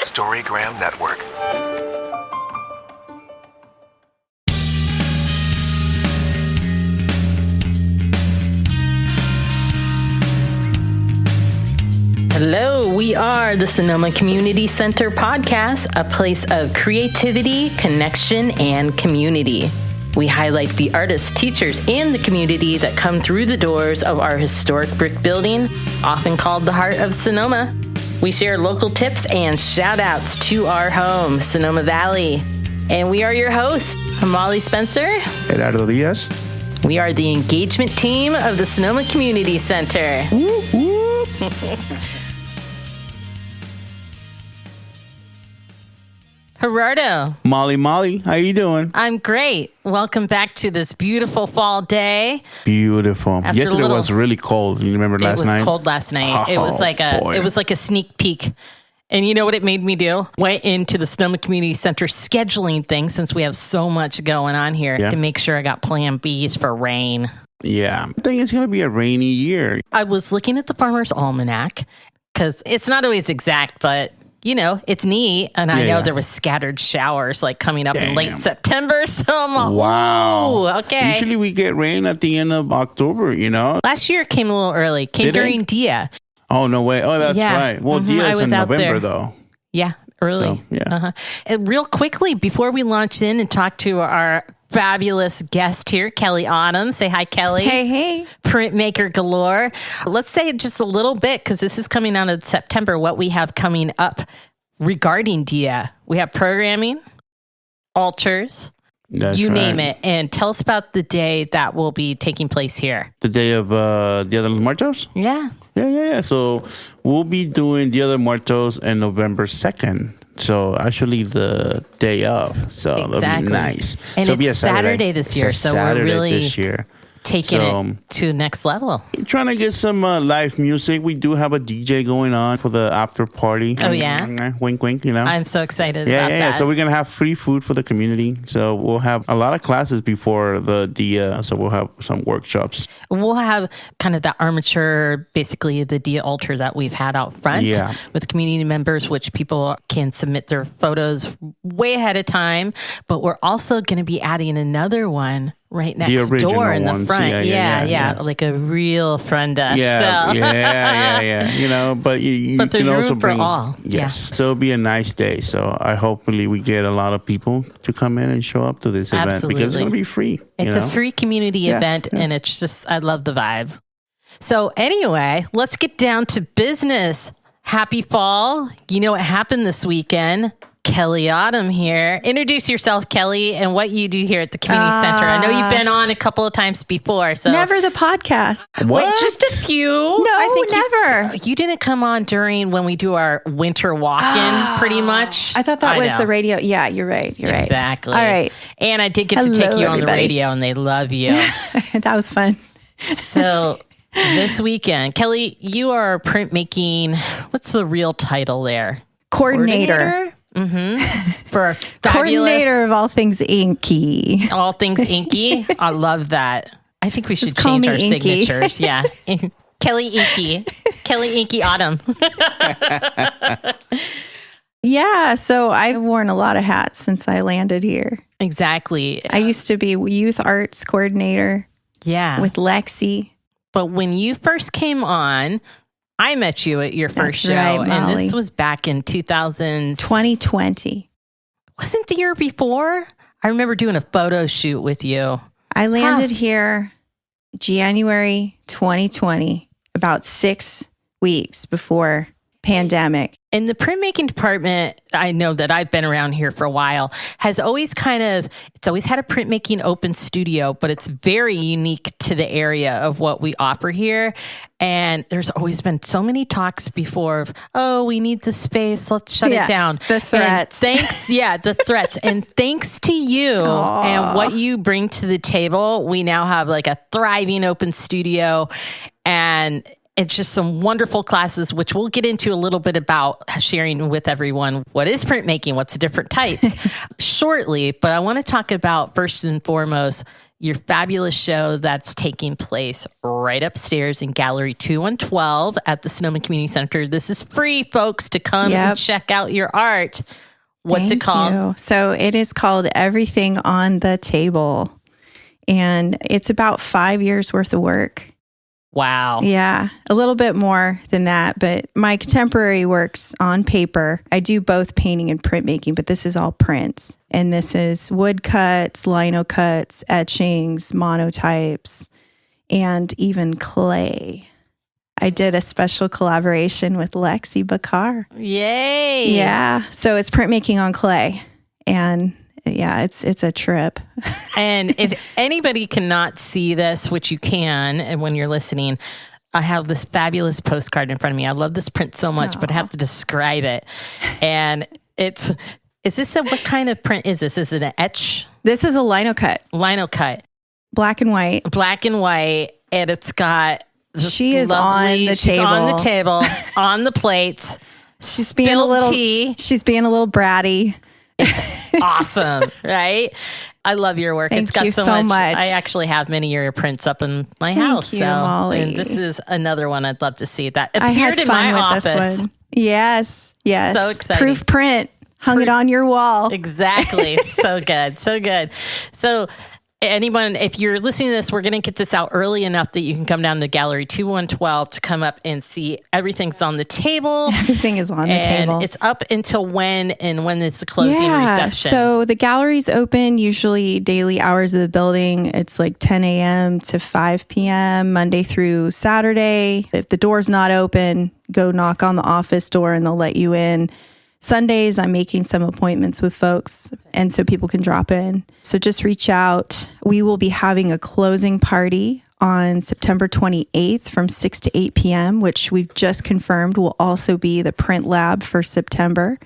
Storygram Network. Hello, we are the Sonoma Community Center podcast, a place of creativity, connection, and community. We highlight the artists, teachers, and the community that come through the doors of our historic brick building, often called the heart of Sonoma. We share local tips and shout-outs to our home, Sonoma Valley. And we are your hosts, Molly Spencer, Gerardo Diaz. We are the engagement team of the Sonoma Community Center. Woo, woo. Gerardo. Molly, how you doing? I'm great. Welcome back to this beautiful fall day. Beautiful. Yesterday was really cold. You remember last night? It was cold last night. It was like a sneak peek. And you know what it made me do? Went into the Sonoma Community Center scheduling thing, since we have so much going on here, to make sure I got plan Bs for rain. Yeah. I think it's going to be a rainy year. I was looking at the Farmer's Almanac, because it's not always exact, but you know, it's neat. And I know there was scattered showers like coming up in late September. So I'm like, wow. Okay. Usually we get rain at the end of October, you know. Last year it came a little early. Came during Dia. Oh, no way. Oh, that's right. Well, Dia is in November, though. Yeah, early. So, yeah. And real quickly, before we launch in and talk to our fabulous guest here, Kelly Autumn. Say hi, Kelly. Hey. Printmaker galore. Let's say just a little bit, because this is coming out in September, what we have coming up regarding Dia. We have programming, altars, name it. And tell us about the day that will be taking place here. The day of Dia de los Muertos? Yeah. Yeah. So we'll be doing Dia de los Muertos on November 2nd. So actually the day of. So that'll be nice. And so it's a Saturday this year. So we're really this year. Taking it to next level. Trying to get some live music. We do have a DJ going on for the after party. Oh, yeah? Wink, wink, you know. I'm so excited about that. Yeah. So we're going to have free food for the community. So we'll have a lot of classes before the Dia. So we'll have some workshops. We'll have kind of the armature, basically the Dia altar that we've had out front with community members, which people can submit their photos way ahead of time. But we're also going to be adding another one right next door in the front. Yeah. Like a real frenda. Yeah. You know, but you but can also room bring for all. Yes. So it'll be a nice day. So hopefully we get a lot of people to come in and show up to this event because it's going to be free. It's a free community event, and it's just, I love the vibe. So anyway, let's get down to business. Happy fall. You know what happened this weekend? Kelly Autumn here. Introduce yourself, Kelly, and what you do here at the community center. I know you've been on a couple of times before. So never the podcast. What? Wait, just a few. No, I think never. You didn't come on during when we do our winter walk-in, pretty much. I thought that was the radio. Yeah, you're right. Exactly. All right. And I did get to take you on the radio, and they love you. That was fun. So this weekend, Kelly, you are printmaking. What's the real title there? Coordinator? For coordinator of all things inky. All things inky. I love that. I think we should change our signatures. Yeah. Kelly Inky Autumn. Yeah. So I've worn a lot of hats since I landed here. Exactly. I used to be youth arts coordinator. Yeah. With Lexi. But when you first came on, I met you at your first show, right, and this was back in 2020. Wasn't the year before? I remember doing a photo shoot with you. I landed here January 2020, about 6 weeks before pandemic. In the printmaking department, I know that I've been around here for a while, has always it's always had a printmaking open studio, but it's very unique to the area of what we offer here. And there's always been so many talks before of, we need the space, let's shut it down. The threats. The threats. And thanks to you and what you bring to the table, we now have like a thriving open studio, and it's just some wonderful classes, which we'll get into a little bit about sharing with everyone what is printmaking, what's the different types shortly. But I want to talk about, first and foremost, your fabulous show that's taking place right upstairs in Gallery 212 at the Sonoma Community Center. This is free, folks, to come and check out your art. What's it called? Thank you. So it is called Everything on the Table. And it's about 5 years worth of work. Wow. Yeah, a little bit more than that. But my contemporary works on paper. I do both painting and printmaking, but this is all prints. And this is woodcuts, linocuts, etchings, monotypes, and even clay. I did a special collaboration with Lexi Bakar. Yay. Yeah. So it's printmaking on clay. And yeah, it's a trip. And if anybody cannot see this, which you can, and when you're listening, I have this fabulous postcard in front of me. I love this print so much, but I have to describe it. And is this what kind of print is this? Is it an etch? This is a linocut. Linocut. Black and white. Black and white. And it's got she is on the she's table. on the table, on the plates. She's being a little tea. She's being a little bratty. It's awesome, right? I love your work. Thank it's got you so much. I actually have many of your prints up in my house. Thank you, Molly. And this is another one I'd love to see. That I appeared had in fun my with office. this one. Yes. So exciting. Proof print. Hung it on your wall. Exactly. So good. So good. So anyone, if you're listening to this, we're going to get this out early enough that you can come down to Gallery 2112 to come up and see Everything's on the Table. Everything is on the table. And it's up until when and when it's the closing reception? So the gallery's open usually daily hours of the building. It's like 10 a.m. to 5 p.m. Monday through Saturday. If the door's not open, go knock on the office door and they'll let you in. Sundays, I'm making some appointments with folks, and so people can drop in. So just reach out. We will be having a closing party on September 28th from 6 to 8 p.m., which we've just confirmed will also be the print lab for September.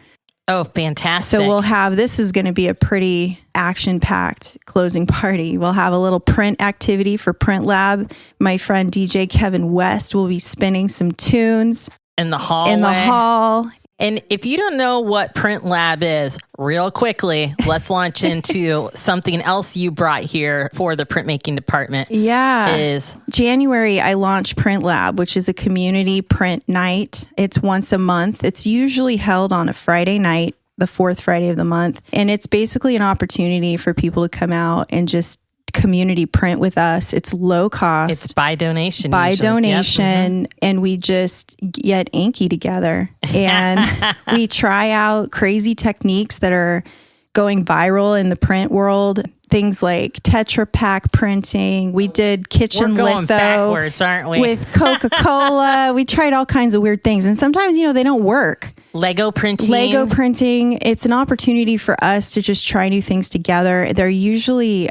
Oh, fantastic. So this is going to be a pretty action-packed closing party. We'll have a little print activity for Print Lab. My friend DJ Kevin West will be spinning some tunes. In the hall. And if you don't know what Print Lab is, real quickly, let's launch into something else you brought here for the printmaking department. Yeah. Is January, I launched Print Lab, which is a community print night. It's once a month. It's usually held on a Friday night, the fourth Friday of the month. And it's basically an opportunity for people to come out and just community print with us. It's low cost. It's by donation. Yep. And we just get inky together and we try out crazy techniques that are going viral in the print world. Things like Tetra Pak printing. We did kitchen We're going litho backwards, aren't we? With Coca-Cola. We tried all kinds of weird things. And sometimes, they don't work. Lego printing. It's an opportunity for us to just try new things together. They're usually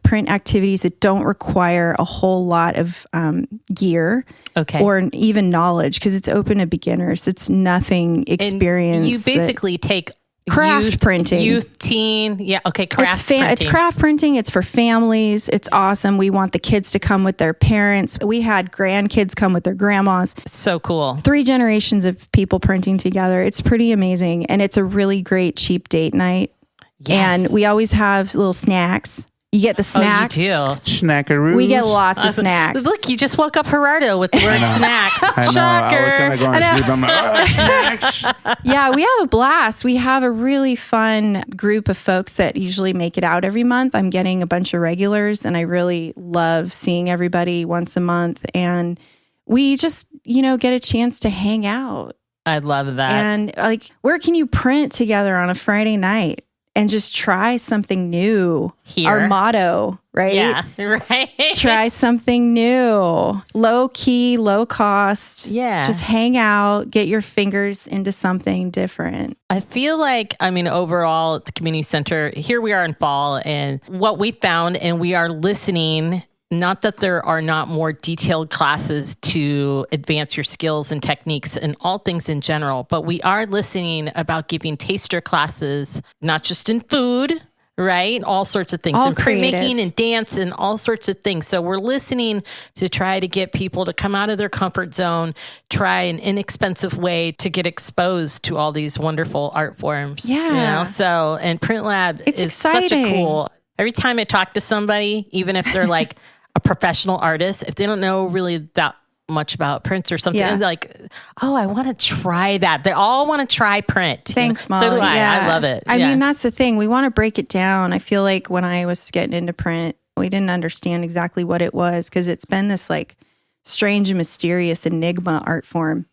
print activities that don't require a whole lot of gear or even knowledge because it's open to beginners. It's nothing experience. And you basically take craft printing. Youth, teen. Yeah. Okay. Craft printing. It's craft printing. It's for families. It's awesome. We want the kids to come with their parents. We had grandkids come with their grandmas. So cool. 3 generations of people printing together. It's pretty amazing. And it's a really great cheap date night. Yes. And we always have little snacks. You get the snacks. Oh, you do. Snackaroos. We get lots of snacks. Look, you just woke up Gerardo with the word snacks. I know. Shocker. I was going to go to sleep. I'm like, snacks. Yeah, we have a blast. We have a really fun group of folks that usually make it out every month. I'm getting a bunch of regulars, and I really love seeing everybody once a month. And we just, get a chance to hang out. I love that. And where can you print together on a Friday night? And just try something new. Here. Our motto, right? Yeah, right. Try something new. Low key, low cost. Yeah. Just hang out, get your fingers into something different. I feel like, overall at the community center, here we are in fall, and what we found, and we are listening. Not that there are not more detailed classes to advance your skills and techniques and all things in general, but we are listening about giving taster classes, not just in food, right? All sorts of things. All and creative. Printmaking and dance and all sorts of things. So we're listening to try to get people to come out of their comfort zone, try an inexpensive way to get exposed to all these wonderful art forms. Yeah. So, and Print Lab It's is exciting. such a cool Every time I talk to somebody, even if they're like a professional artist, if they don't know really that much about prints or something, it's like, oh, I want to try that. They all want to try print. Thanks, Molly. So do I. Yeah. I love it. I mean, that's the thing. We want to break it down. I feel like when I was getting into print, we didn't understand exactly what it was because it's been this like strange and mysterious enigma art form.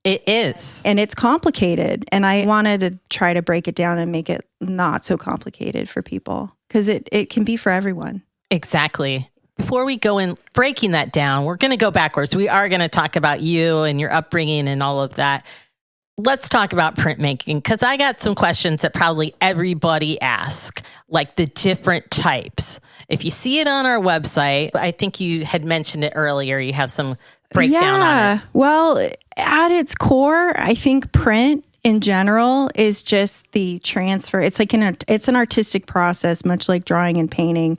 It is. And it's complicated. And I wanted to try to break it down and make it not so complicated for people because it can be for everyone. Exactly. Before we go in breaking that down, we're going to go backwards. We are going to talk about you and your upbringing and all of that. Let's talk about printmaking because I got some questions that probably everybody asks, like the different types. If you see it on our website, I think you had mentioned it earlier. You have some breakdown on it. Well, at its core, I think print in general is just the transfer. It's like it's an artistic process, much like drawing and painting.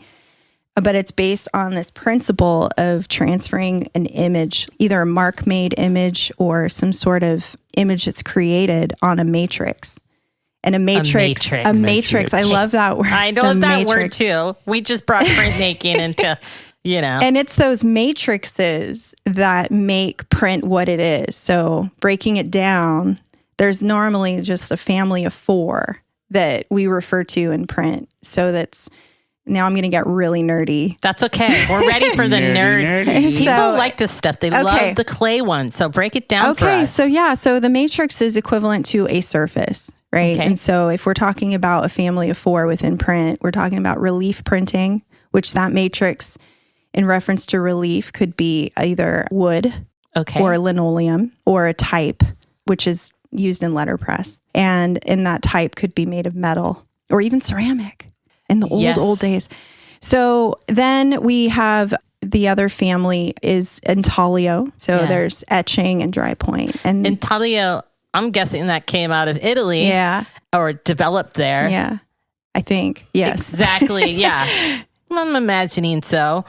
But it's based on this principle of transferring an image, either a mark-made image or some sort of image that's created on a matrix. And a matrix. I love that word. I know that word too. We just brought printmaking into, And it's those matrices that make print what it is. So breaking it down, there's normally just a family of 4 that we refer to in print. So that's... Now I'm going to get really nerdy. That's okay. We're ready for the nerd. People like this stuff. They love the clay one. So break it down for us. So the matrix is equivalent to a surface, right? Okay. And so if we're talking about a family of 4 within print, we're talking about relief printing, which that matrix in reference to relief could be either wood or linoleum or a type, which is used in letterpress. And that type could be made of metal or even ceramic. In the old days. So then we have the other family is intaglio. So there's etching and dry point. And intaglio, I'm guessing that came out of Italy. Yeah. Or developed there. Yeah. I think. Yes. Exactly. Yeah. I'm imagining so.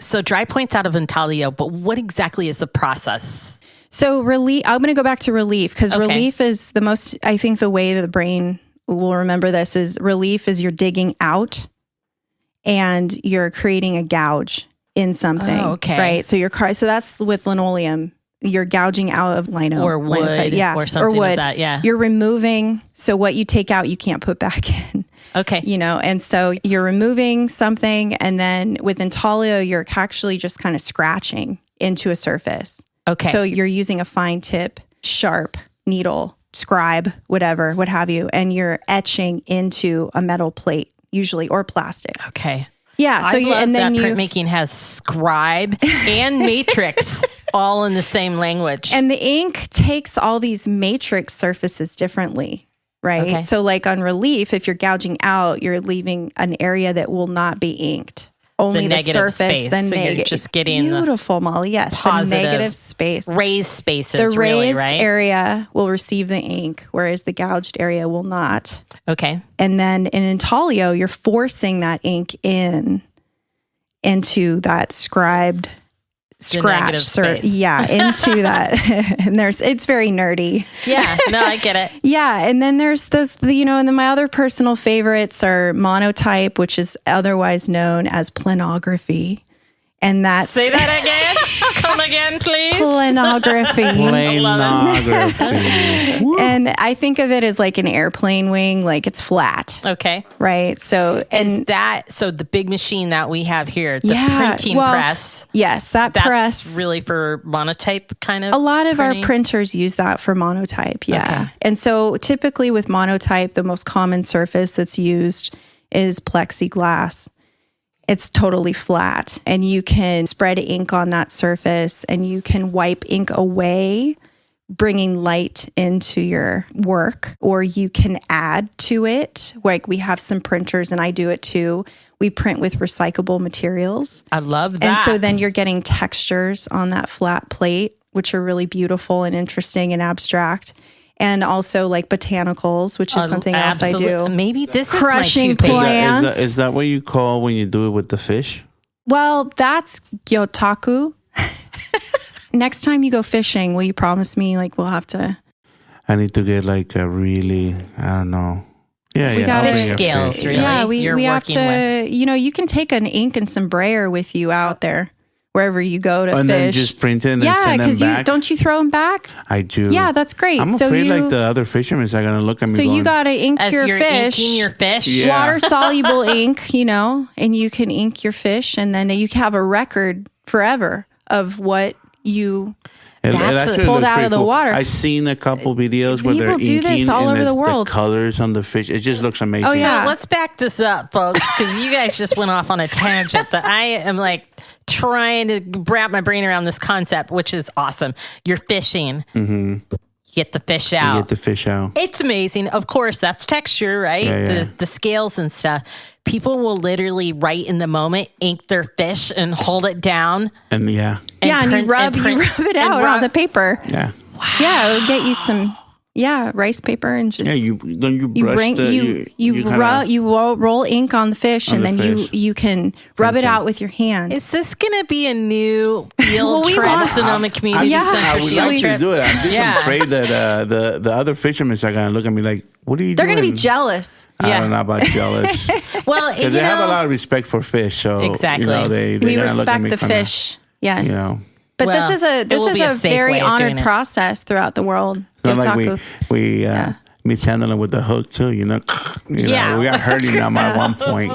So dry point's out of intaglio, but what exactly is the process? So relief, I'm going to go back to relief because relief is the most, I think the way that the brain will remember this is relief is you're digging out and you're creating a gouge in something. Oh, okay. Right. So that's with linoleum. You're gouging out of lino. Or wood. Or something like that. Yeah. You're removing. So what you take out, you can't put back in. Okay. And so you're removing something. And then with intaglio, you're actually just kind of scratching into a surface. Okay. So you're using a fine tip, sharp needle, scribe, whatever, what have you, and you're etching into a metal plate, usually, or plastic. Okay. Yeah. So printmaking has scribe and matrix all in the same language. And the ink takes all these matrix surfaces differently, right? Okay. So like on relief, if you're gouging out, you're leaving an area that will not be inked. Only the surface, space. the negative. You're just getting beautiful, Molly. Yes, positive, the negative space, raised spaces. The raised right? area will receive the ink, whereas the gouged area will not. Okay. And then in intaglio, you're forcing that ink into that scribed scratch, into that. And it's very nerdy. Yeah, no, I get it. Yeah, and then there's those, and then my other personal favorites are monotype, which is otherwise known as plenography. And that's... Say that again. Come again, please. Plenography. And I think of it as like an airplane wing, like it's flat. Okay. Right. So, and so the big machine that we have here, the printing press. Yes, that's press. Really for monotype kind of. A lot of our printers use that for monotype. Yeah. Okay. And so typically with monotype, the most common surface that's used is plexiglass. It's totally flat and you can spread ink on that surface and you can wipe ink away, bringing light into your work, or you can add to it. Like we have some printers and I do it too. We print with recyclable materials. I love that. And so then you're getting textures on that flat plate, which are really beautiful and interesting and abstract. And also like botanicals, which is something else I do. Maybe this crushing is my plants. Is that what you call when you do it with the fish? Well, that's gyotaku. Next time you go fishing, will you promise me like we'll have to... I need to get like a really, I don't know. Yeah, We yeah. gotta- I'll bring Fish a scales, fish. really. Yeah, You're we have working to, with. you can take an ink and some brayer with you out there, wherever you go to And fish. then just print it and yeah, send them because back. don't you throw them back? I do. Yeah, that's great. I'm So afraid you- like the other fishermen are going to look at me So going, you got to ink As your you're fish. inking your fish. Yeah. Water soluble ink, and you can ink your fish, and then you can have a record forever of what you. It That's actually pulled looks out pretty of the cool. water. I've seen a couple videos where they're People do inking this all and over it's the world. colors on the fish. It just looks amazing. Oh, yeah. So let's back this up, folks, because you guys just went off on a tangent that I am like trying to wrap my brain around this concept, which is awesome. You're fishing. Mm-hmm. You get the fish out. You get the fish out. It's amazing. Of course, that's texture, right? Yeah. The scales and stuff. People will literally, right in the moment, ink their fish and hold it down. And yeah. And and print- you rub it out on the paper. Yeah. Yeah, it'll get you some rice paper and just Yeah, you brush roll ink on the fish, and the then fish. you can rub it Print it. out with your hand. Is this going to be a new field Well, we trip, want- Sonoma Community Yeah. Center I would field like to trip? do it. I'm just Yeah. afraid that the other fishermen are going to look at me like, what are you They're doing? going to be jealous. I Yeah. don't know about jealous. Well, Because they have a lot of respect for fish. So, Exactly. they're We gonna look at respect me the kinda, fish. Yes. You know, But Well, this is it will be a a safe very way of doing honored it. process throughout the world. it's not like Otaku. we mishandle them with the hook too, Yeah. we got hurting them at one point,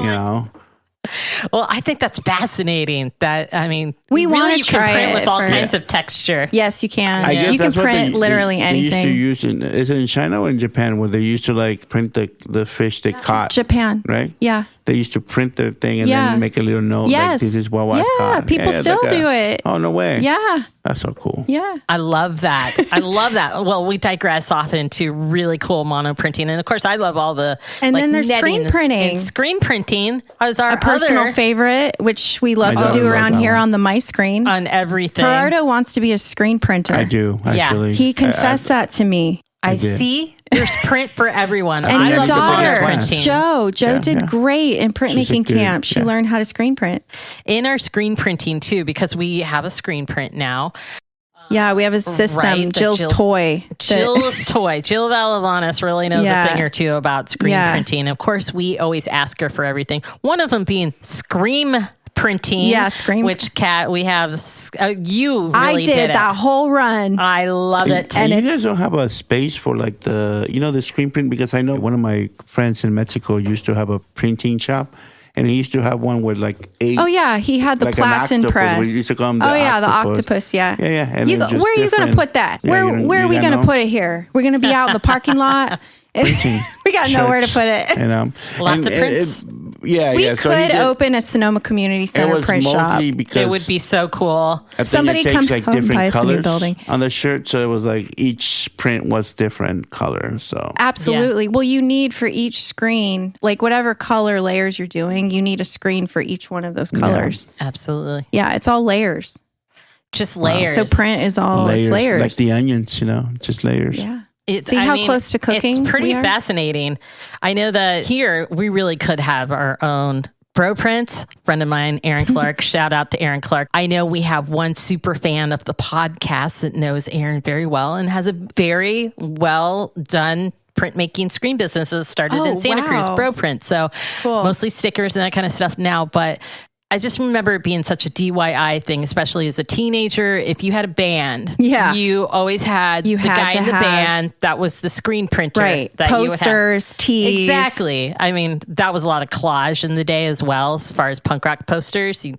Well, I think that's fascinating. That We really wanna you can try print it with all for- kinds of texture. Yes, you can. I guess You can that's what print literally they anything. used to use is it in China or in Japan where they used to like print the fish they caught? Japan. Right? Yeah. They used to print their thing and Yeah. then make a little note Yes. like this is what I Yeah, caught. people it's still do it. Oh, no way. Yeah. That's so cool. Yeah. I love that. I love that. Well, we digress off into really cool monoprinting. And of course, I love all the And then there's netting screen printing. And screen printing is our A personal other favorite, which we love My to daughter do loved around that here one. on the My Screen. on everything. Gerardo wants to be a screen printer. I do, Yeah. actually. He confessed that to me. I did. see. There's print for everyone. And I your love the daughter, monoprinting. Joe Yeah, did yeah. great in printmaking good, camp. She yeah. learned how to screen print. In our screen printing too, because we have a screen print now. Yeah, we have a system, Right, that Jill's toy. that- Jill's toy. Jill Valavanis really knows Yeah. a thing or two about screen Yeah. printing. Of course, we always ask her for everything. One of them being scream printing. Yeah, scream- Which Kat, we have. You really I did it. that whole run. I love it. And you it's- guys don't have a space for like the screen print, because I know one of my friends in Mexico used to have a printing shop, and he used to have one with like 8. Oh yeah, he had the Like an platen octopus, press. we used to call 'em the oh yeah, the octopus. octopus. Yeah, Yeah. And You then go, just where are you going to different- put that? Yeah, Where you where are we gotta going to know. put it here? We're going to be out in the parking lot. Printing We got to know where to shirts, put it. Lots of prints. We So he could did- open a Sonoma Community It Center was print shop. mostly because It would be so cool. I think Somebody it takes come like home, buy different us a new colors building. on the shirt, so it was like each print was different color. So Absolutely. Well, you need for each screen, like whatever color layers you're doing, you need a screen for each one of those colors. Absolutely. Yeah, it's all layers. Just layers. So print is all it's layers. like the onions, just layers. Yeah. It's, See how close to cooking It's pretty we are? fascinating. I know that here we really could have our own bro prints. Friend of mine, Aaron Clark. Shout out to Aaron Clark. I know we have one super fan of the podcast that knows Aaron very well and has a very well done printmaking screen business that started Oh, in Santa wow. Cruz, Bro Print. So Cool. mostly stickers and that kind of stuff now, but I just remember it being such a DIY thing, especially as a teenager. If you had a band, Yeah. you always had You the had guy to in the have- band that was the screen printer. Right. That you would have. Posters, tees. Exactly. I mean, that was a lot of collage in the day as well, as far as punk rock posters. You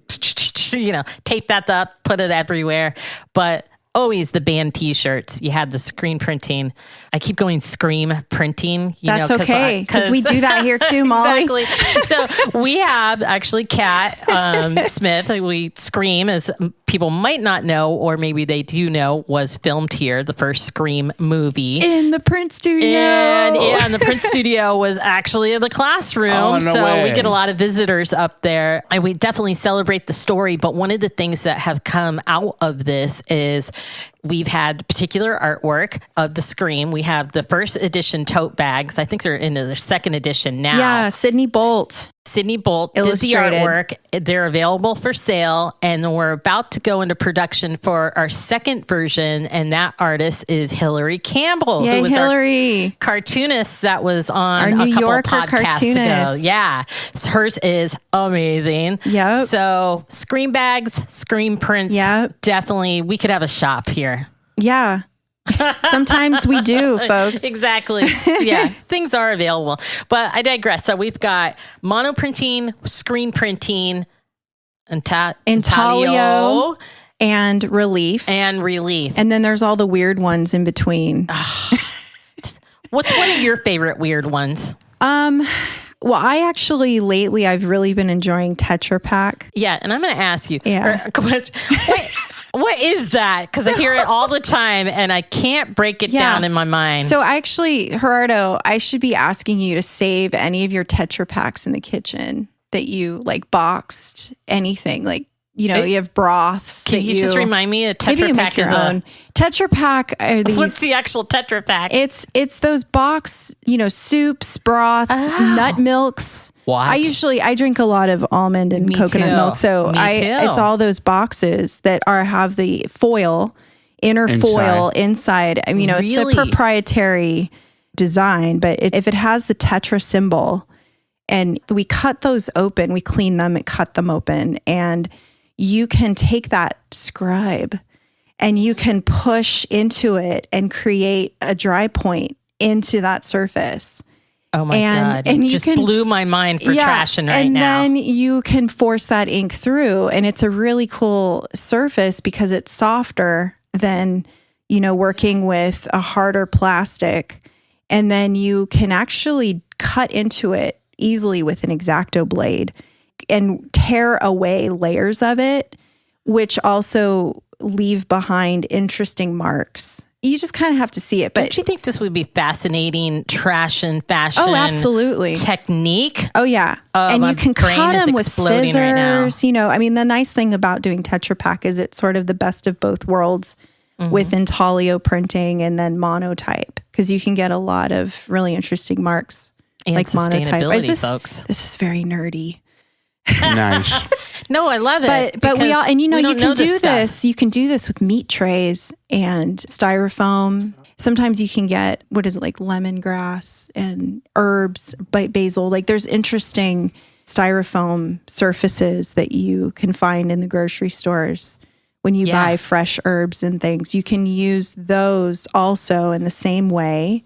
tape that up, put it everywhere. But always the band T-shirts. You had the screen printing. I keep going scream printing. That's okay, because we do that here too, Molly. Exactly. So we have actually Kat Smith. We Scream, as people might not know, or maybe they do know, was filmed here. The first Scream movie. In the print studio. And the print studio was actually in the classroom. Oh, no so way. we get a lot of visitors up there. And we definitely celebrate the story. But one of the things that have come out of this is we've had particular artwork of the Scream. We have the first edition tote bags. I think they're into their second edition now. Yeah, Sydney Bolt. Sydney Bolt did the artwork. They're available for sale, and we're about to go into production for our second version, and that artist is Hillary Campbell, Yay, who was Hillary. our cartoonist that was on Our a New couple Yorker podcasts cartoonist. ago. Yeah, hers is amazing. Yep. So Scream bags, Scream prints. Yep. Definitely, we could have a shop here. Yeah. Sometimes we do, folks. Exactly. Yeah, things are available. But I digress. So we've got monoprinting, screen printing, intaglio, and relief. And relief. And then there's all the weird ones in between. What's one of your favorite weird ones? Well, I actually lately I've really been enjoying Tetra Pak. Yeah, and I'm going to ask you. Yeah. What is that? Because I hear it all the time and I can't break it down in my mind. So actually, Gerardo, I should be asking you to save any of your Tetra Paks in the kitchen that you like boxed, anything like, you have broths. Can you just remind me a Tetra Pak is own. Tetra Pak are these. What's the actual Tetra Pak? It's those box, soups, broths, nut milks. What? I drink a lot of almond and Me coconut too. milk. So Me too. it's all those boxes that have the inner foil inside. I mean, it's Really? a proprietary design, but if it has the Tetra symbol, and we cut those open, we clean them and cut them open, and you can take that scribe and you can push into it and create a dry point into that surface. Oh my God. And It you just can, blew my mind for trashing right now. And then you can force that ink through, and it's a really cool surface because it's softer than, working with a harder plastic. And then you can actually cut into it easily with an X-Acto blade and tear away layers of it, which also leave behind interesting marks. You just kind of have to see it. But don't you think this would be fascinating trash and fashion? Oh, absolutely. Technique? Oh, yeah. And my you can brain cut is them with exploding right now. scissors. The nice thing about doing Tetra Pak is it's sort of the best of both worlds with intaglio printing and then monotype, because you can get a lot of really interesting marks And like monotype. sustainability, folks. This is very nerdy. Nice. No, I love it. But we all, and we you don't can know do stuff. this. You can do this with meat trays and styrofoam. Sometimes you can get, like lemongrass and herbs, basil. Like there's interesting styrofoam surfaces that you can find in the grocery stores when you buy fresh herbs and things. You can use those also in the same way,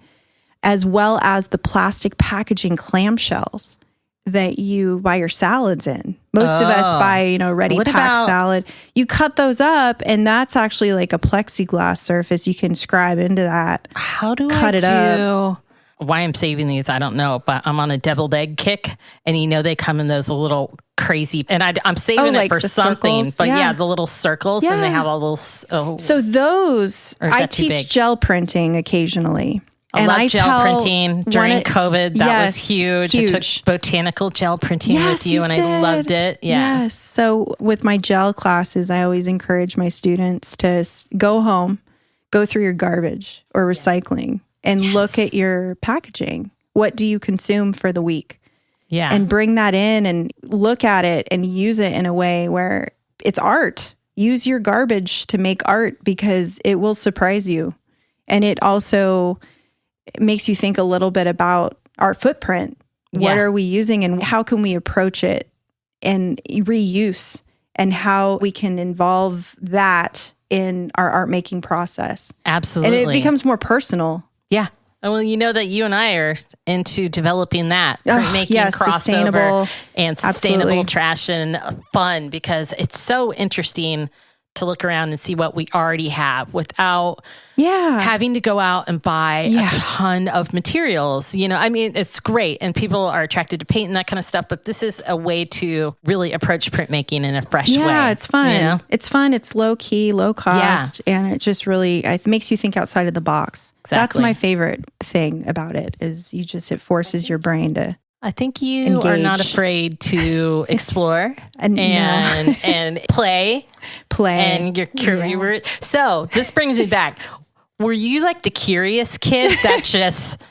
as well as the plastic packaging clamshells that you buy your salads in. Most of us buy, ready packed salad. You cut those up, and that's actually like a plexiglass surface. You can scribe into that. How do cut I it up? Why I'm saving these, I don't know, but I'm on a deviled egg kick, and they come in those little crazy, and I'm saving it for the something. circles? But Yeah. the little circles, and they have all those. So those, Or is I that too big? teach gel printing occasionally. I love gel printing during COVID. That was huge. I took botanical gel printing with you, and I loved it. Yeah. Yes. So with my gel classes, I always encourage my students to go home, go through your garbage or recycling, and look at your packaging. What do you consume for the week? Yeah. And bring that in and look at it and use it in a way where it's art. Use your garbage to make art, because it will surprise you. And it also makes you think a little bit about our footprint. What are we using, and how can we approach it, and reuse, and how we can involve that in our art making process. Absolutely. And it becomes more personal. Yeah. Well, that you and I are into developing that, printmaking, crossover, and sustainable trash and fun, because it's so interesting to look around and see what we already have without having to go out and buy a ton of materials. It's great, and people are attracted to paint and that kind of stuff, but this is a way to really approach printmaking in a fresh way. Yeah, it's fun. It's fun. It's low key, low cost, and it just really it makes you think outside of the box. Exactly. That's my favorite thing about it, is it forces your brain to I think you are not afraid to explore and play. And you're curious. Yeah. So this brings me back. Were you like the curious kid that just...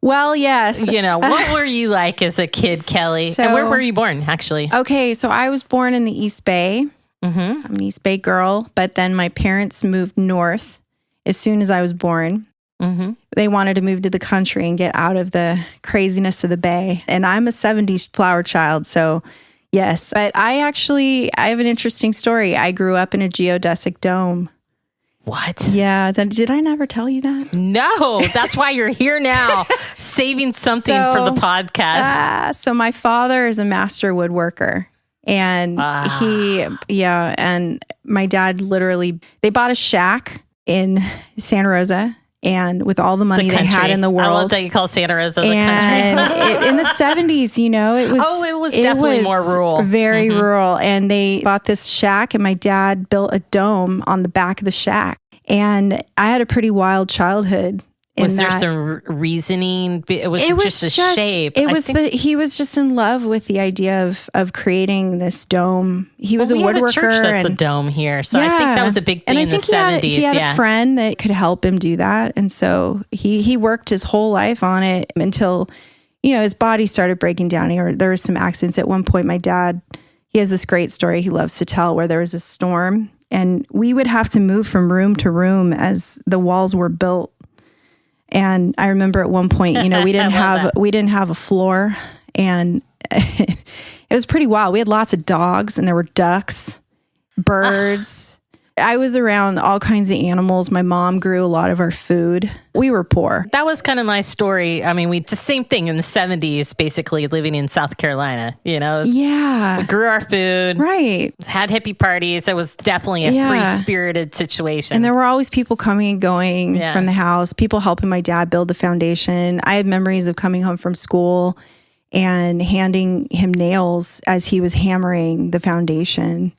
Well, yes. What were you like as a kid, Kelly? And where were you born, actually? Okay, so I was born in the East Bay. Mm-hmm. I'm an East Bay girl, but then my parents moved north as soon as I was born. Mm-hmm. They wanted to move to the country and get out of the craziness of the Bay. And I'm a 70s flower child, so yes. But I have an interesting story. I grew up in a geodesic dome. What? Yeah. Did I never tell you that? No, that's why you're here now, saving something for the podcast. So my father is a master woodworker. And and my dad they bought a shack in Santa Rosa, and with all the money they had in the world. I love that you call Santa Rosa the country. And in the 70s, it was definitely more rural. Very rural. And they bought this shack, and my dad built a dome on the back of the shack. And I had a pretty wild childhood. Was there some reasoning? It was just the shape. He was just in love with the idea of creating this dome. He was a woodworker. We have a church that's a dome here. So I think that was a big thing in the 70s. He had a friend that could help him do that. And so he worked his whole life on it until, his body started breaking down. There was some accidents. At one point, my dad, he has this great story he loves to tell where there was a storm and we would have to move from room to room as the walls were built. And I remember at one point, we didn't have a floor, and it was pretty wild. We had lots of dogs, and there were ducks, birds. I was around all kinds of animals. My mom grew a lot of our food. We were poor. That was kind of my story. I mean, it's the same thing in the 70s, basically living in South Carolina, Yeah. We grew our food. Right. Had hippie parties. It was definitely a free-spirited situation. And there were always people coming and going from the house, people helping my dad build the foundation. I have memories of coming home from school and handing him nails as he was hammering the foundation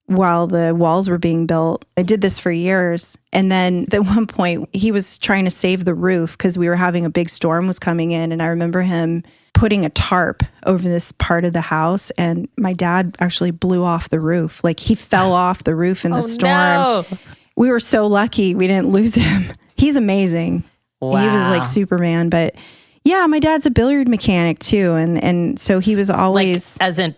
while the walls were being built. I did this for years. And then at one point, he was trying to save the roof because we were having a big storm was coming in. And I remember him putting a tarp over this part of the house. And my dad actually blew off the roof. Like he fell off the roof in the storm. No. We were so lucky we didn't lose him. He's amazing. Wow. He was like Superman. But yeah, my dad's a billiard mechanic too. And so he was always... Like, as in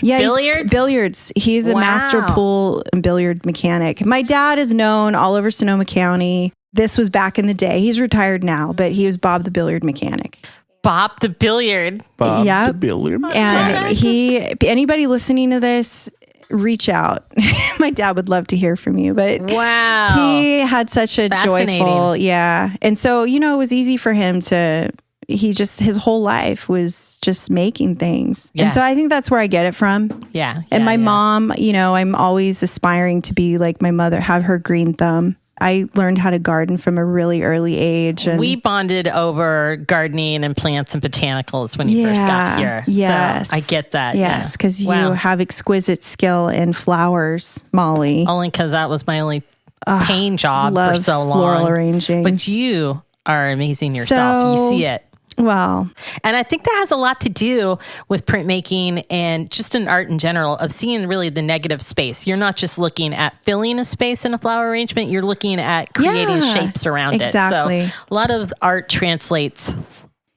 billiards? Billiards. He's a master pool and billiard mechanic. My dad is known all over Sonoma County. This was back in the day. He's retired now, but he was Bob the billiard mechanic. Bob the billiard? Bob the billiard mechanic. And anybody listening to this, reach out. My dad would love to hear from you, but he had such a joyful, And so, it was easy for him to... his whole life was just making things. Yeah. And so I think that's where I get it from. Yeah. And my mom, I'm always aspiring to be like my mother, have her green thumb. I learned how to garden from a really early age. And we bonded over gardening and plants and botanicals when you first got here. Yes. So I get that. Yes, because you have exquisite skill in flowers, Molly. Only because that was my only pain job for so long. Floral arranging. But you are amazing yourself. You see it. Well, and I think that has a lot to do with printmaking and just in art in general of seeing really the negative space. You're not just looking at filling a space in a flower arrangement. You're looking at creating shapes around it. So a lot of art translates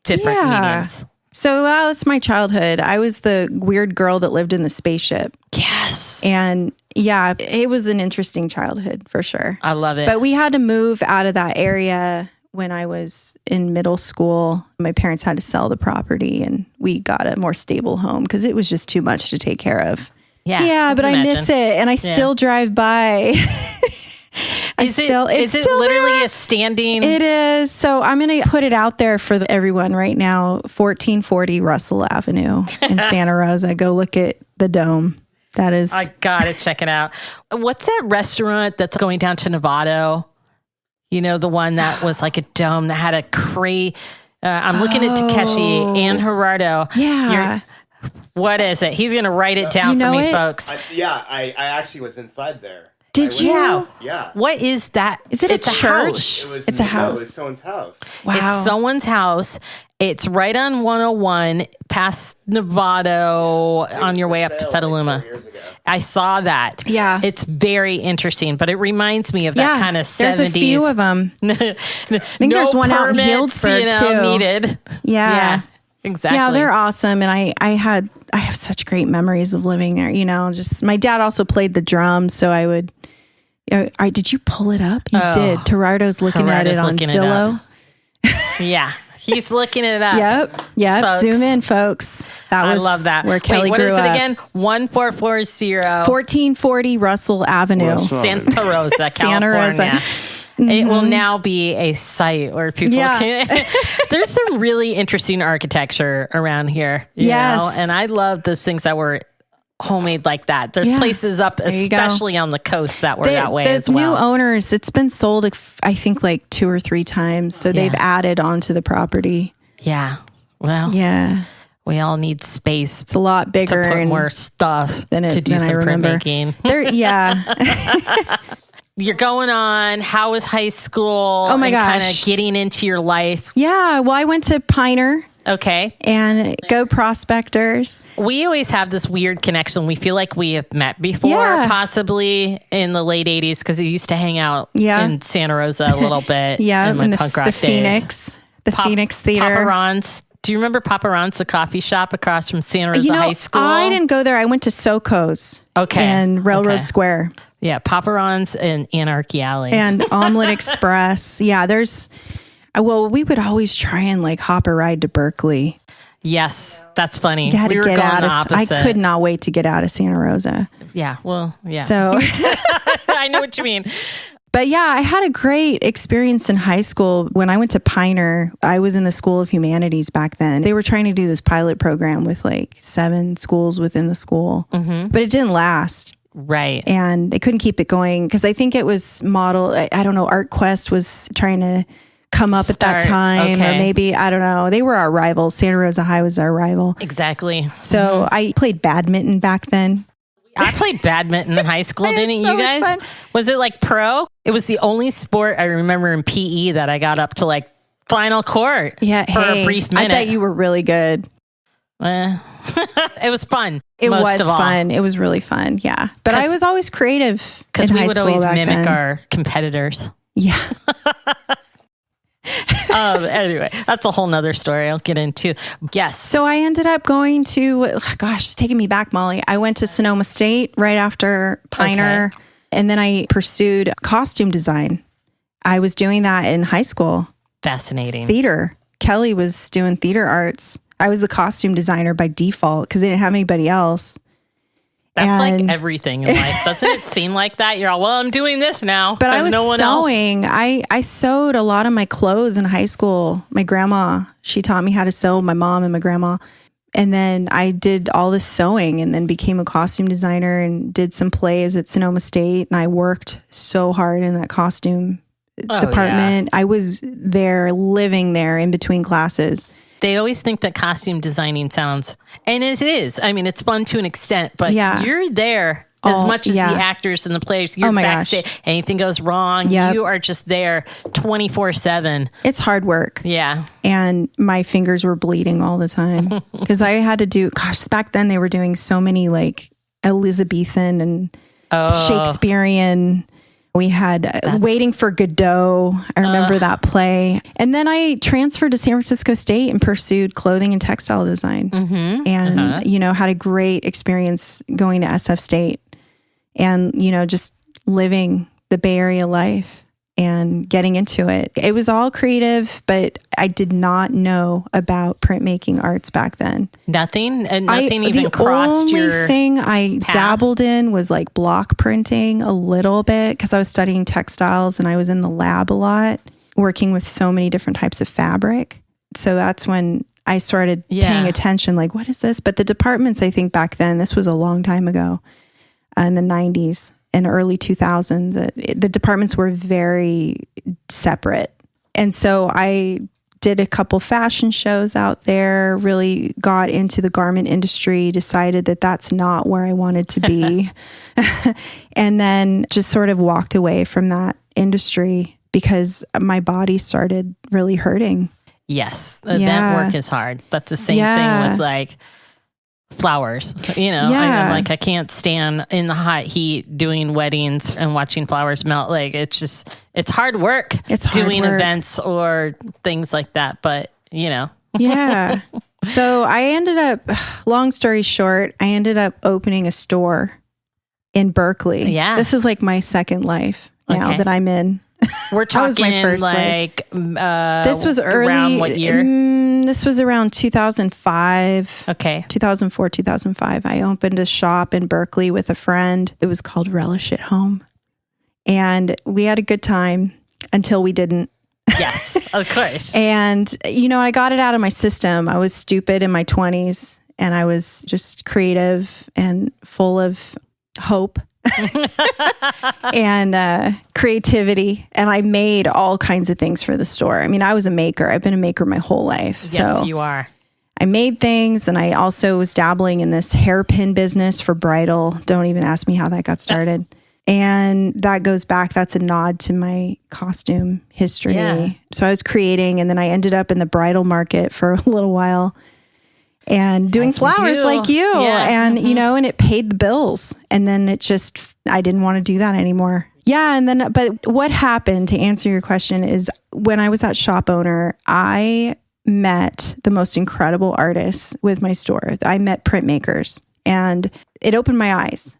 different mediums. So that's my childhood. I was the weird girl that lived in the spaceship. Yes. And it was an interesting childhood for sure. I love it. But we had to move out of that area when I was in middle school. My parents had to sell the property and we got a more stable home because it was just too much to take care of. Yeah, but I miss it and I still drive by. Is it literally a standing? It is. So I'm going to put it out there for everyone right now. 1440 Russell Avenue in Santa Rosa. Go look at the dome. That is. I got to check it out. What's that restaurant that's going down to Novato? The one that was like a dome that had a crate. I'm looking at Takeshi and Gerardo. Yeah. What is it? He's going to write it down for me, folks. I actually was inside there. Did you? Yeah. What is that? Is it a church? It's a house. It was someone's house. Wow. It's someone's house. It's right on 101 past Novato on your way up to Petaluma. I saw that. Yeah. It's very interesting, but it reminds me of that kind of 70s. There's a few of them. I think there's one out in Healdsburg too. Needed. Yeah. Exactly. Yeah, they're awesome. And I have such great memories of living there. Just my dad also played the drums. So I would, did you pull it up? You did. Gerardo's looking at it on Zillow. Yeah. He's looking it up. Yep. Folks. Zoom in, folks. I love that. Where Kelly grew up. What is it again? 1440. 1440 Russell Avenue. Santa Rosa, California. It will now be a site where people can. There's some really interesting architecture around here. You know? And I love those things that were homemade like that. There's places up, especially on the coast, that were that way as well. New owners, it's been sold, I think, like 2 or 3 times. So they've added onto the property. Yeah. Well. Yeah. We all need space. It's a lot bigger to put more stuff to do some printmaking. You're going on. How was high school? Oh my gosh. Kind of getting into your life. Yeah. Well, I went to Piner. Okay. And go Prospectors. We always have this weird connection. We feel like we have met before, possibly in the late 80s, because we used to hang out in Santa Rosa a little bit. In my punk rock days. Phoenix. The Phoenix Theater. Papa Ron's. Do you remember Papa Ron's, the coffee shop across from Santa Rosa High School? I didn't go there. I went to Soco's. And Railroad Square. Yeah, Papa Ron's and Anarchy Alley. And Omelet Express. Yeah, we would always try and like hop a ride to Berkeley. Yes, that's funny. You had to get out of opposite. I could not wait to get out of Santa Rosa. Yeah, well, yeah. So I know what you mean. But yeah, I had a great experience in high school. When I went to Piner, I was in the School of Humanities back then. They were trying to do this pilot program with like 7 schools within the school, but it didn't last. Right. And they couldn't keep it going because I think it was modeled, I don't know, ArtQuest was trying to come up at that time, or maybe, I don't know. They were our rivals. Santa Rosa High was our rival. Exactly. So I played badminton back then. I played badminton in high school, didn't you guys? Fun. Was it like pro? It was the only sport I remember in PE that I got up to like final court for a brief minute. I bet you were really good. It was fun. It was fun. It was really fun. Yeah. But I was always creative because we would always mimic our competitors. Yeah. Anyway, that's a whole nother story I'll get into. Yes. So I ended up going to, it's taking me back, Molly. I went to Sonoma State right after Piner, and then I pursued costume design. I was doing that in high school. Fascinating. Theater. Kelly was doing theater arts. I was the costume designer by default because they didn't have anybody else. That's like everything in life. Doesn't it seem like that? You're all, well, I'm doing this now. But I was sewing. Else. I sewed a lot of my clothes in high school. My grandma, she taught me how to sew, my mom and my grandma. And then I did all this sewing and then became a costume designer and did some plays at Sonoma State. And I worked so hard in that costume department. Yeah. I was there, living there in between classes. They always think that costume designing sounds, and it is. I mean, it's fun to an extent, but you're there as much as the actors and the players. You're backstage. Gosh. Anything goes wrong, you are just there 24/7. It's hard work. Yeah. And my fingers were bleeding all the time because I had to do, back then they were doing so many like Elizabethan and Shakespearean. We had Waiting for Godot. I remember that play. And then I transferred to San Francisco State and pursued clothing and textile design. And, had a great experience going to SF State and, just living the Bay Area life and getting into it. It was all creative, but I did not know about printmaking arts back then. Nothing? And nothing even crossed your The only thing I dabbled in was like block printing a little bit because I was studying textiles and I was in the lab a lot, working with so many different types of fabric. So that's when I started paying attention, like, what is this? But the departments, I think back then, this was a long time ago, in the 90s. In early 2000s, the departments were very separate. And so I did a couple fashion shows out there, really got into the garment industry, decided that that's not where I wanted to be. And then just sort of walked away from that industry because my body started really hurting. Yes. Event work is hard. That's the same thing with like flowers. I'm like, I can't stand in the hot heat doing weddings and watching flowers melt. Like, it's hard work. It's hard doing work. events or things like that. But, Yeah. So I ended up, long story short, I ended up opening a store in Berkeley. Yeah. This is like my second life now that I'm in. We're talking that was my first like, this was early. Around what year? This was around 2005. Okay. 2004, 2005. I opened a shop in Berkeley with a friend. It was called Relish at Home. And we had a good time until we didn't. Yes, of course. And, I got it out of my system. I was stupid in my 20s and I was just creative and full of hope and creativity. And I made all kinds of things for the store. I mean, I was a maker. I've been a maker my whole life. Yes, you are. I made things, and I also was dabbling in this hairpin business for bridal. Don't even ask me how that got started. And that goes back, that's a nod to my costume history. Yeah. So I was creating, and then I ended up in the bridal market for a little while and doing flowers like you. Yeah. And, and it paid the bills. And then I didn't want to do that anymore. Yeah. And then, but what happened, to answer your question, is when I was that shop owner, I met the most incredible artists with my store. I met printmakers, and it opened my eyes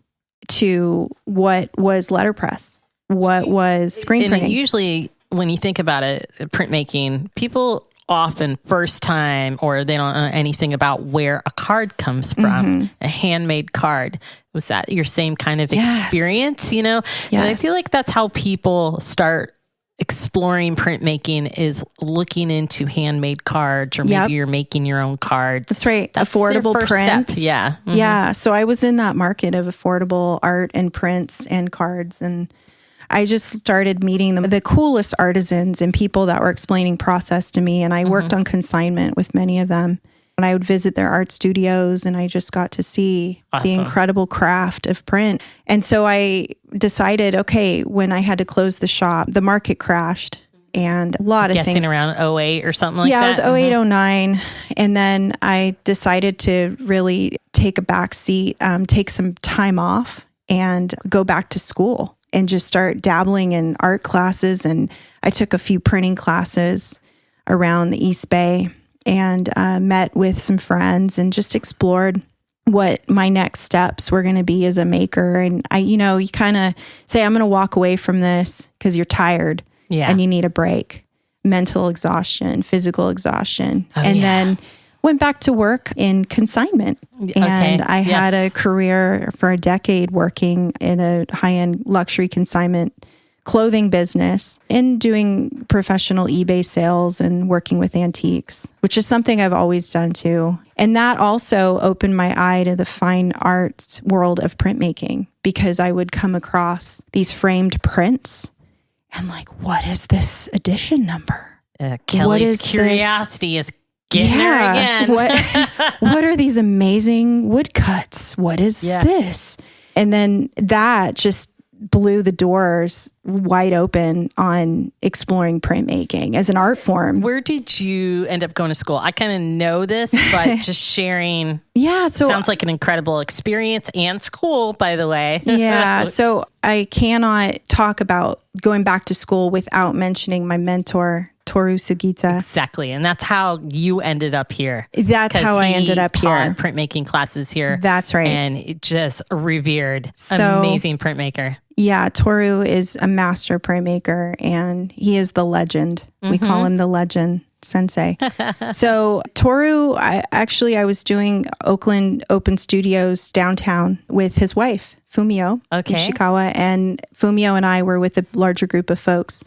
to what was letterpress, what was screen printing. Usually when you think about it, printmaking, people often first time, or they don't know anything about where a card comes from, a handmade card. Was that your same kind of experience, Yes. And I feel like that's how people start exploring printmaking, is looking into handmade cards, or maybe you're making your own cards. That's right. That's affordable their first prints. step. Yeah. Mm-hmm. Yeah. So I was in that market of affordable art and prints and cards. And I just started meeting the coolest artisans and people that were explaining process to me. And I worked on consignment with many of them. And I would visit their art studios, and I just got to see the incredible craft of print. And so I decided, okay, when I had to close the shop, the market crashed, and a lot of things. Guessing around 08 or something like that? Yeah, it was 08, 09. And then I decided to really take a back seat, take some time off, and go back to school and just start dabbling in art classes. And I took a few printing classes around the East Bay, and met with some friends and just explored what my next steps were going to be as a maker. And you kind of say, I'm going to walk away from this because you're tired and you need a break, mental exhaustion, physical exhaustion. Then went back to work in consignment. And I had a career for a decade working in a high-end luxury consignment clothing business and doing professional eBay sales and working with antiques, which is something I've always done too. And that also opened my eye to the fine arts world of printmaking, because I would come across these framed prints and like, what is this edition number? Kelly's curiosity is getting there again. What are these amazing woodcuts? What is this? And then that just blew the doors wide open on exploring printmaking as an art form. Where did you end up going to school? I kind of know this, but just sharing. So sounds like an incredible experience and school, by the way. So I cannot talk about going back to school without mentioning my mentor, Toru Sugita. Exactly. And that's how you ended up here. That's how I ended up here. Printmaking classes here. That's right. And it just revered. Amazing printmaker. Yeah, Toru is a master printmaker, and he is the legend. We call him the legend sensei. So Toru, I was doing Oakland Open Studios downtown with his wife, Fumio Ishikawa. And Fumio and I were with a larger group of folks.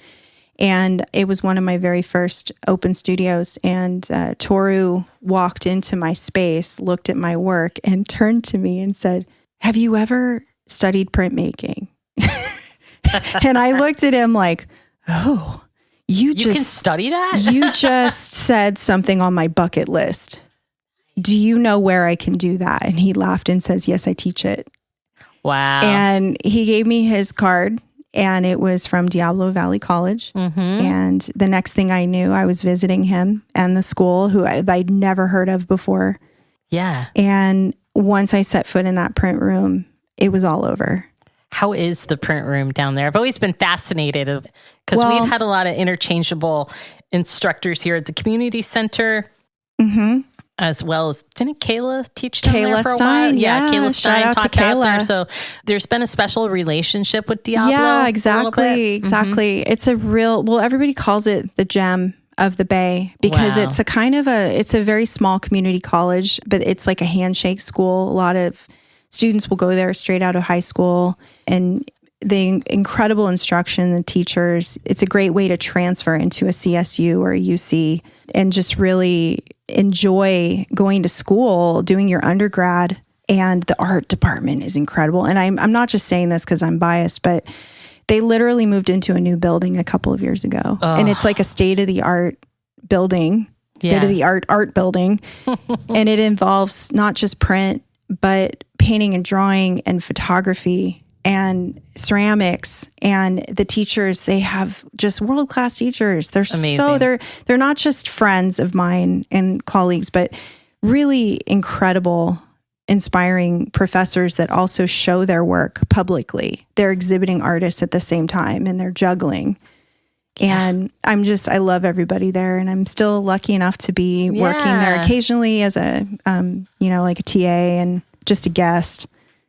And it was one of my very first open studios. And Toru walked into my space, looked at my work, and turned to me and said, "Have you ever studied printmaking?" And I looked at him like, "Oh, you can study that? You just said something on my bucket list. Do you know where I can do that?" And he laughed and says, "Yes, I teach it." Wow. And he gave me his card. and it was from Diablo College. And the next thing I knew, I was visiting him and the school, who I'd never heard of before. Yeah. And once I set foot in that print room, it was all over. How is the print room down there? I've always been fascinated because we've had a lot of interchangeable instructors here at the community center, as well as, didn't Kayla teach down there for a while? Yeah, Kayla Stein shout out to taught out there. Kayla. So there's been a special relationship with Diablo. Yeah, exactly. It's a real, well, everybody calls it the gem of the Bay because it's a kind of it's a very small community college, but it's like a handshake school. A lot of students will go there straight out of high school, and the incredible instruction, the teachers, it's a great way to transfer into a CSU or a UC and just really enjoy going to school, doing your undergrad. And the art department is incredible. And I'm not just saying this because I'm biased, but they literally moved into a new building a couple of years ago. And it's like a state-of-the-art building, state-of-the-art art building. And it involves not just print, but painting and drawing and photography and ceramics. And the teachers, they have just world-class teachers. They're amazing. They're not just friends of mine and colleagues, but really incredible, inspiring professors that also show their work publicly. They're exhibiting artists at the same time, and they're juggling. And I love everybody there, and I'm still lucky enough to be working there occasionally as a, like a TA and just a guest.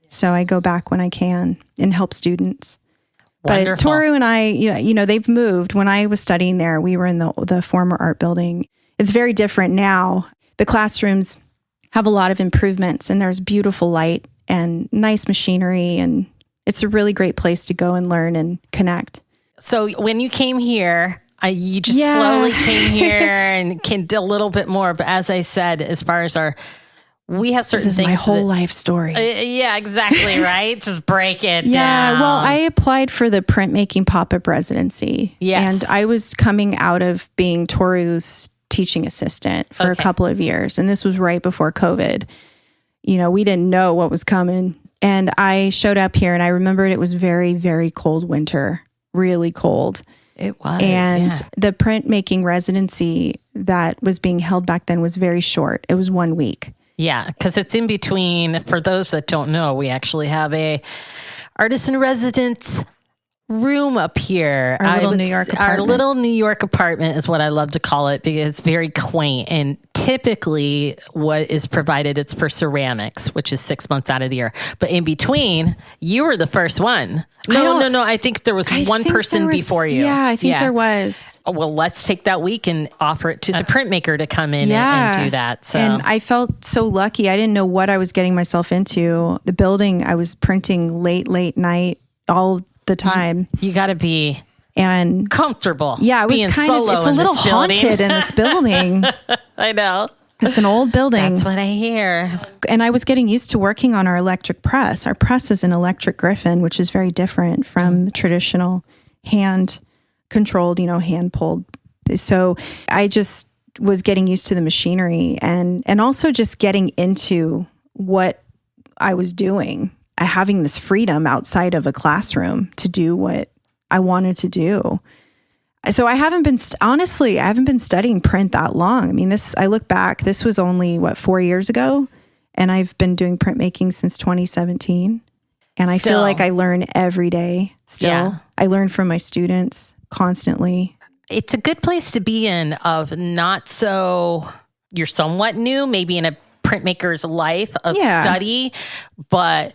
So I go back when I can and help students. Wonderful. But Toru and I, they've moved. When I was studying there, we were in the former art building. It's very different now. The classrooms have a lot of improvements, and there's beautiful light and nice machinery, and it's a really great place to go and learn and connect. So when you came here, you just slowly came here and can do a little bit more. But as I said, as far as we have certain this is things. My whole life story. Yeah, exactly. Right. Just break it down. Yeah. Well, I applied for the printmaking pop-up residency. Yes. And I was coming out of being Toru's teaching assistant for a couple of years. And this was right before COVID. We didn't know what was coming. And I showed up here, and I remembered it was very, very cold winter, really cold. It was. And the printmaking residency that was being held back then was very short. It was 1 week. Yeah, because it's in between. For those that don't know, we actually have a artist in residence room up here. Our little New York apartment is what I love to call it, because it's very quaint. And typically what is provided, it's for ceramics, which is 6 months out of the year. But in between, you were the first one. No. I think there was one person before you. Yeah, I think there was. Oh, well, let's take that week and offer it to the printmaker to come in and do that. So. And I felt so lucky. I didn't know what I was getting myself into. The building, I was printing late night all the time. You got to be and comfortable. Yeah, it was being kind solo of. It's a little haunted in this building. I know. It's an old building. That's what I hear. And I was getting used to working on our electric press. Our press is an electric Griffin, which is very different from traditional hand-controlled, hand-pulled. So I just was getting used to the machinery and also just getting into what I was doing. Having this freedom outside of a classroom to do what I wanted to do. So I haven't been studying print that long. I mean, I look back, this was only 4 years ago, and I've been doing printmaking since 2017. And I feel like I learn every day still. Yeah. I learn from my students constantly. It's a good place to be in you're somewhat new, maybe in a printmaker's life of study, but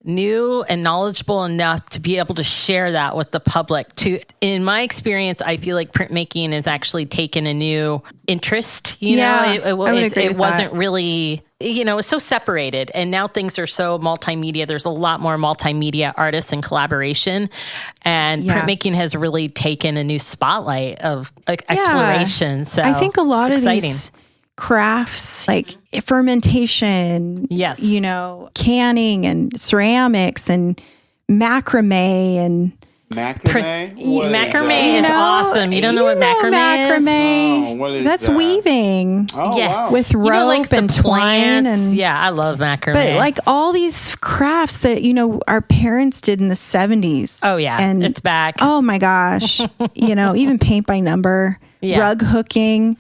new and knowledgeable enough to be able to share that with the public. In my experience, I feel like printmaking has actually taken a new interest. It wasn't really, it was so separated, and now things are so multimedia. There's a lot more multimedia artists and collaboration, and printmaking has really taken a new spotlight of exploration. So I think a lot of these crafts like fermentation, canning and ceramics and macrame and Macrame? Macrame is awesome. You don't know what macrame is? Oh, what is That's that? weaving. Oh, wow. With rope and twine. And, yeah, I love macrame. But like all these crafts that, our parents did in the 70s. Oh, yeah. And it's back. Oh, my gosh. Even paint by number. Yeah. Rug hooking.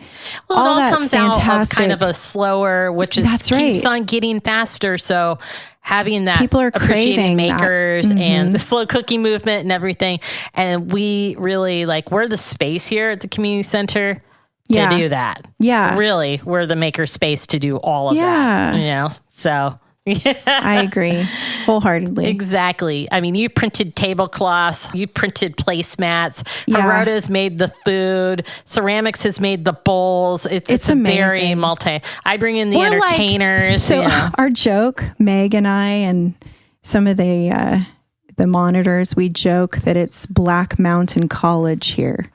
Well, all it all that comes fantastic. out of kind of a slower, which is, keeps on getting faster. So having that, people are appreciating craving makers and the slow cooking movement and everything. And we really we're the space here at the community center to do that. Yeah. Really, we're the maker space to do all of that. So. Yeah. I agree wholeheartedly. Exactly. I mean, you printed tablecloths, you printed placemats. Gerardo's made the food. Ceramics has made the bowls. It's very multi. I bring in the entertainers. Our joke, Meg and I, and some of the monitors, we joke that it's Black Mountain College here.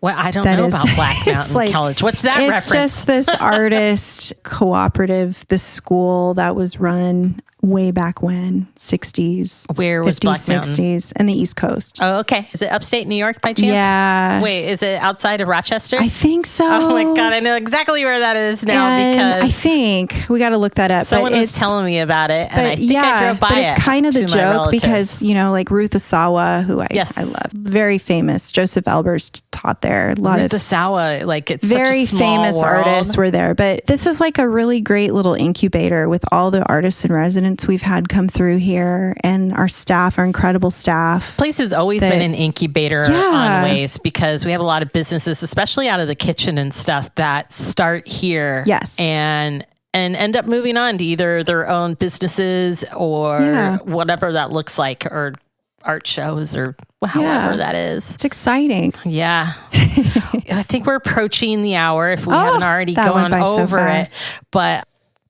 Well, I don't know about Black Mountain College. What's that reference? It's just this artist cooperative, this school that was run way back when, 60s. Where was 50s, Black Mountain? 60s, and the East Coast. Oh, okay. Is it upstate New York by chance? Yeah. Wait, is it outside of Rochester? I think so. Oh my God, I know exactly where that is now because I think we got to look that up. Someone was telling me about it, and I think I drove by it. But it's kind of the joke because, like Ruth Asawa, who I love, very famous. Joseph Elbers taught there. Ruth Asawa, it's very such a small famous world. Artists were there. But this is like a really great little incubator with all the artists and residents we've had come through here, and our staff, our incredible staff. This place has always been an incubator on ways because we have a lot of businesses, especially out of the kitchen and stuff, that start here. Yes. And end up moving on to either their own businesses or whatever that looks like, or art shows or however that is. It's exciting. Yeah. I think we're approaching the hour if we haven't already gone over it. But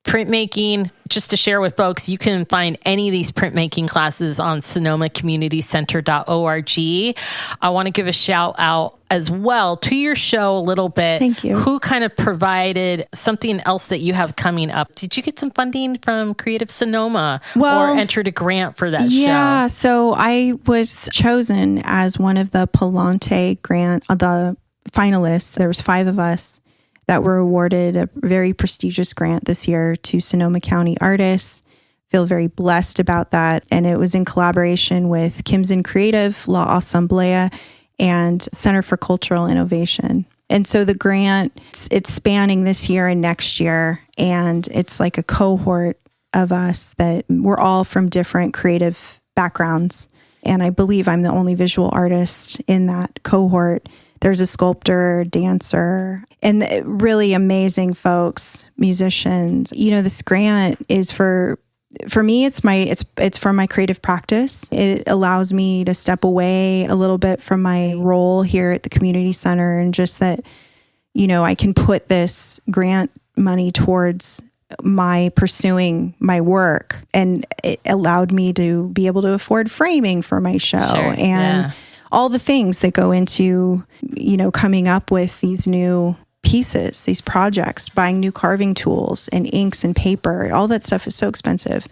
printmaking, just to share with folks, you can find any of these printmaking classes on sonomacommunitycenter.org. I want to give a shout out as well to your show a little bit. Thank you. Who kind of provided something else that you have coming up? Did you get some funding from Creative Sonoma or entered a grant for that show? Yeah, so I was chosen as one of the Palante grant, the finalists. There was 5 of us that were awarded a very prestigious grant this year to Sonoma County artists. Feel very blessed about that. And it was in collaboration with Kimson Creative, La Asamblea, and Center for Cultural Innovation. And so the grant, it's spanning this year and next year. And it's like a cohort of us that we're all from different creative backgrounds. And I believe I'm the only visual artist in that cohort. There's a sculptor, dancer, and really amazing folks, musicians. This grant is for me, it's for my creative practice. It allows me to step away a little bit from my role here at the community center, and just that, I can put this grant money towards my pursuing my work, and it allowed me to be able to afford framing for my show all the things that go into, coming up with these new pieces, these projects, buying new carving tools and inks and paper. All that stuff is so expensive.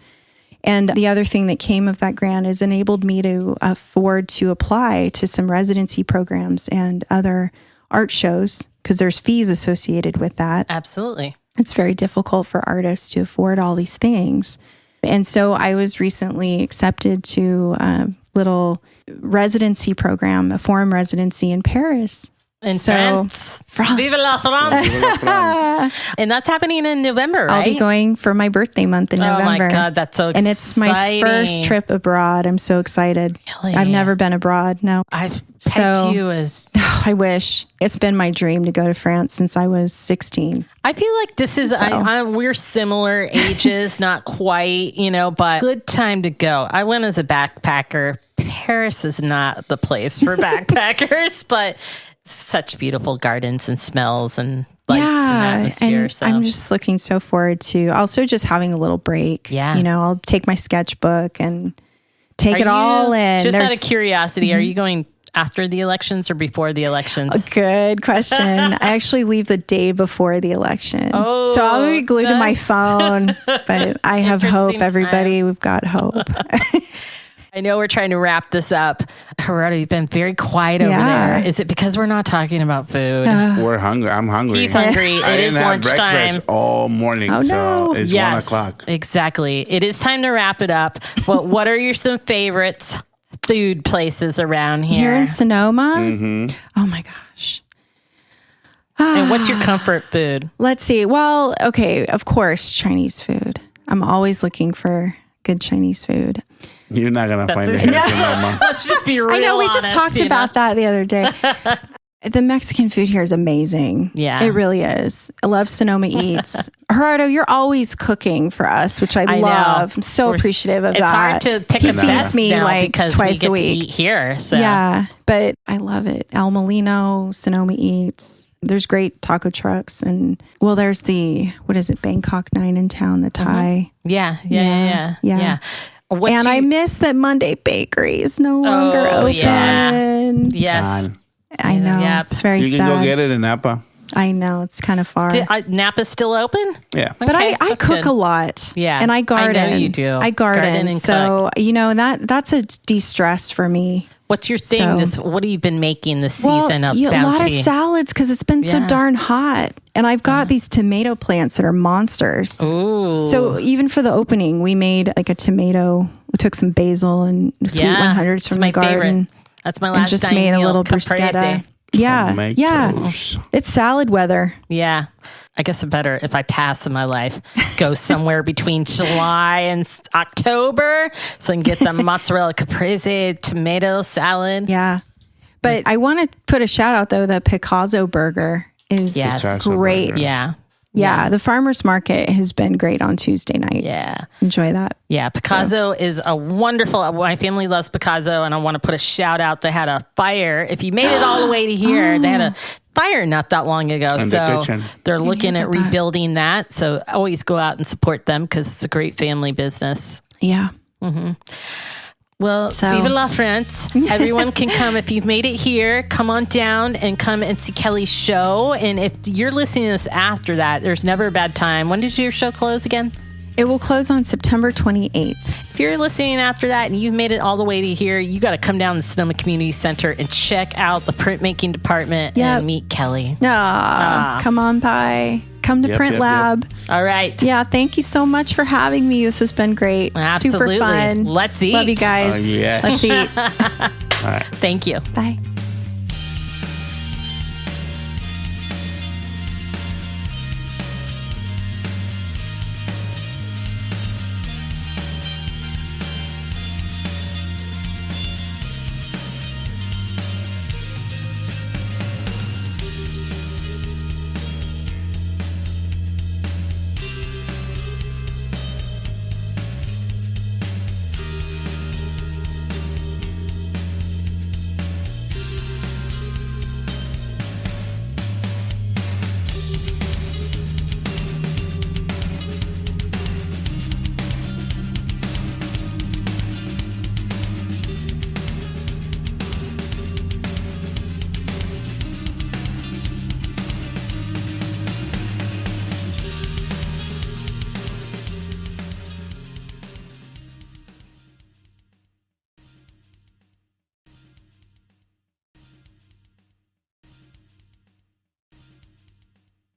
And the other thing that came of that grant is enabled me to afford to apply to some residency programs and other art shows, because there's fees associated with that. Absolutely. It's very difficult for artists to afford all these things. And so I was recently accepted to a little residency program, a forum residency in Paris. In France. Vive la France. And that's happening in November, right? I'll be going for my birthday month in November. Oh my God, that's so exciting. And it's my first trip abroad. I'm so excited. Really? I've never been abroad, no. I've pegged you as... I wish. It's been my dream to go to France since I was 16. I feel like this is, we're similar ages, not quite, but good time to go. I went as a backpacker. Paris is not the place for backpackers, but such beautiful gardens and smells and lights and atmosphere. And I'm just looking so forward to also just having a little break. Yeah. I'll take my sketchbook and take it all in. Just out of curiosity, are you going after the elections or before the elections? Good question. I actually leave the day before the election. Oh, so I'll be glued to my phone, but I have hope, everybody. We've got hope. I know we're trying to wrap this up. Gerardo, you've been very quiet over there. Is it because we're not talking about food? We're hungry. I'm hungry. He's hungry. I It is didn't have lunchtime. breakfast all morning, so it's 1 o'clock. Exactly. It is time to wrap it up. But what are some favorites food places around Here here? in Sonoma? Oh my gosh. And what's your comfort food? Let's see. Well, okay, of course, Chinese food. I'm always looking for good Chinese food. You're not going to find it. Let's just be real. I know we just honest, talked about that the other day. The Mexican food here is amazing. Yeah. It really is. I love Sonoma Eats. Gerardo, you're always cooking for us, which I love. know. I'm so appreciative of It's that. hard to pick He a feeds best me now like because twice we get a week. to eat here. So. Yeah, but I love it. El Molino, Sonoma Eats. There's great taco trucks. And, well, there's the, what is it, Bangkok 9 in town, the Thai. Yeah. And I miss that Monday Bakery is no longer open. Yeah. Yes. I know. Yep. It's very sad. You can go get it in Napa. I know. It's kind of far. Napa's still open? Yeah. But Okay, I that's cook good. a lot. Yeah. And I garden. I know you do. I garden. and So, that's a de-stress for me. What's your thing? What have you been making this season of a lot of Bounty? salads because it's been so darn hot. And I've got these tomato plants that are monsters. Ooh. So even for the opening, we made like a tomato. We took some basil and sweet 100s it's from my the garden. favorite. That's my last And just dining made a meal, little caprese. bruschetta. Yeah. Tomatoes. It's salad weather. Yeah. I guess it better if I pass in my life, go somewhere between July and October so I can get the mozzarella caprese tomato salad. Yeah. But I want to put a shout out though, the Picasso burger is Yes. great. Yeah. Yeah. The farmer's market has been great on Tuesday nights. Yeah. Enjoy that. Yeah, Picasso is a wonderful, my family loves Picasso, and I want to put a shout out. They had a fire. If you made it all the way to here, they had a fire not that long ago. In the So kitchen. they're looking at rebuilding that. So always go out and support them because it's a great family business. Yeah. Well, Viva la France. Everyone can come. If you've made it here, come on down and come and see Kelly's show. And if you're listening to this after that, there's never a bad time. When does your show close again? It will close on September 28th. If you're listening after that and you've made it all the way to here, you got to come down to the Sonoma Community Center and check out the printmaking department and meet Kelly. Come on by. Come to Print Lab. All right. Yeah, thank you so much for having me. This has been great. Absolutely. Super fun. Let's eat. Love you guys. Yes. Let's eat. All right. Thank you. Bye.